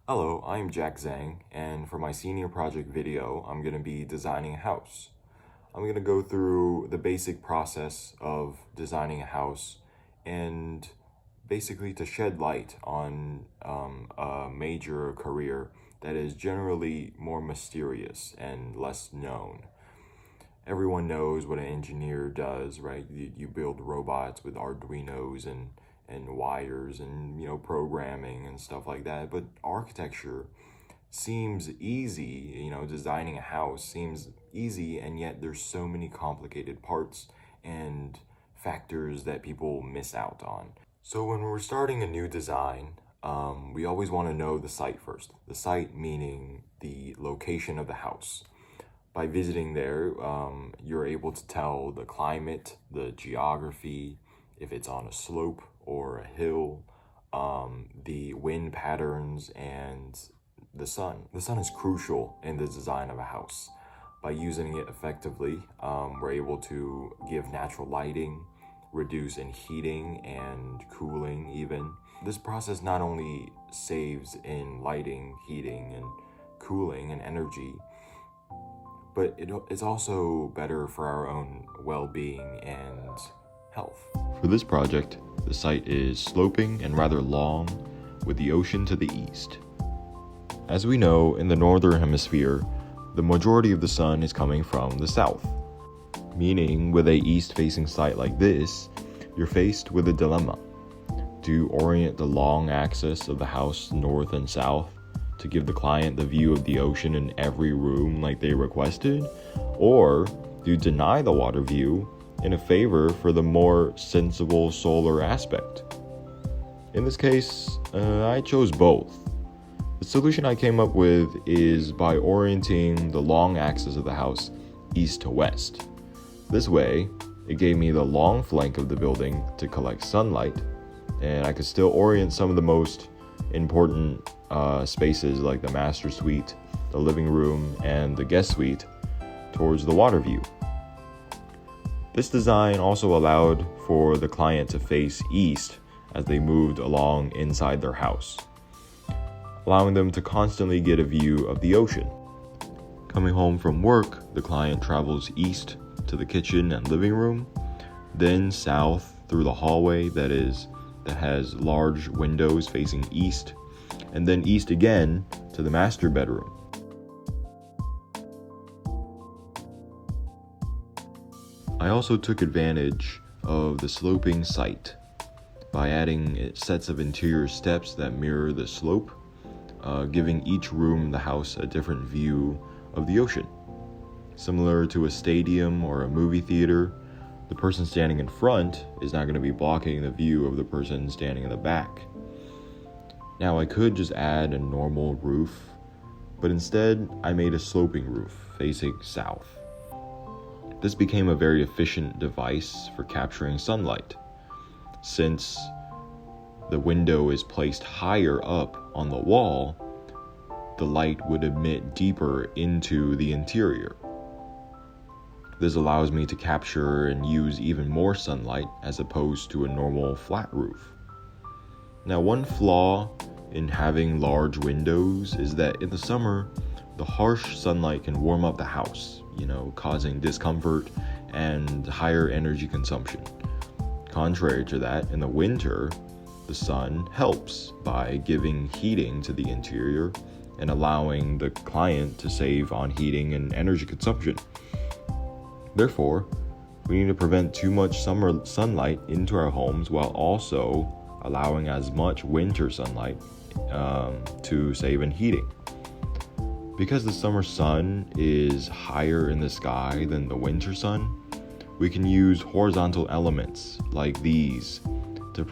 Hello, I'm Zhang, and for my senior project video, I'm going to be designing a house. I'm going to go through the basic process of designing a house and basically to shed light on a major career that is generally more mysterious and less known. Everyone knows what an engineer does, right? You build robots with Arduinos and wires and programming and stuff like that. But architecture seems easy, designing a house seems easy, and yet there's so many complicated parts and factors that people miss out on. So when we're starting a new design, we always want to know the site first. The site meaning the location of the house. By visiting there, you're able to tell the climate, the geography, if it's on a slope or a hill, the wind patterns, and the sun. The sun is crucial in the design of a house. By using it effectively, we're able to give natural lighting, reduce in heating and cooling even. This process not only saves in lighting, heating, and cooling and energy, but it's also better for our own well-being and health. For this project, the site is sloping and rather long, with the ocean to the east. As we know, in the northern hemisphere, the majority of the sun is coming from the south, meaning with a east-facing site like this, you're faced with a dilemma. Do you orient the long axis of the house north and south to give the client the view of the ocean in every room like they requested? Or do you deny the water view in a favor for the more sensible solar aspect? In this case, I chose both. The solution I came up with is by orienting the long axis of the house east to west. This way, it gave me the long flank of the building to collect sunlight, and I could still orient some of the most important spaces like the master suite, the living room, and the guest suite towards the water view. This design also allowed for the client to face east as they moved along inside their house, allowing them to constantly get a view of the ocean. Coming home from work, the client travels east to the kitchen and living room, then south through the hallway that has large windows facing east, and then east again to the master bedroom. I also took advantage of the sloping site by adding sets of interior steps that mirror the slope, giving each room in the house a different view of the ocean. Similar to a stadium or a movie theater, the person standing in front is not going to be blocking the view of the person standing in the back. Now I could just add a normal roof, but instead I made a sloping roof facing south. This became a very efficient device for capturing sunlight. Since the window is placed higher up on the wall, the light would emit deeper into the interior. This allows me to capture and use even more sunlight as opposed to a normal flat roof. Now, one flaw in having large windows is that in the summer, the harsh sunlight can warm up the house, causing discomfort and higher energy consumption. Contrary to that, in the winter, the sun helps by giving heating to the interior and allowing the client to save on heating and energy consumption. Therefore, we need to prevent too much summer sunlight into our homes while also allowing as much winter sunlight to save in heating. Because the summer sun is higher in the sky than the winter sun, we can use horizontal elements like these to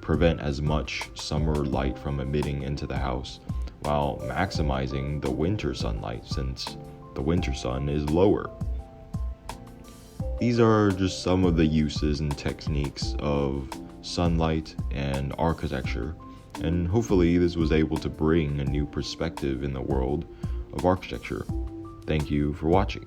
prevent as much summer light from emitting into the house while maximizing the winter sunlight since the winter sun is lower. These are just some of the uses and techniques of sunlight and architecture, and hopefully this was able to bring a new perspective in the world of architecture. Thank you for watching.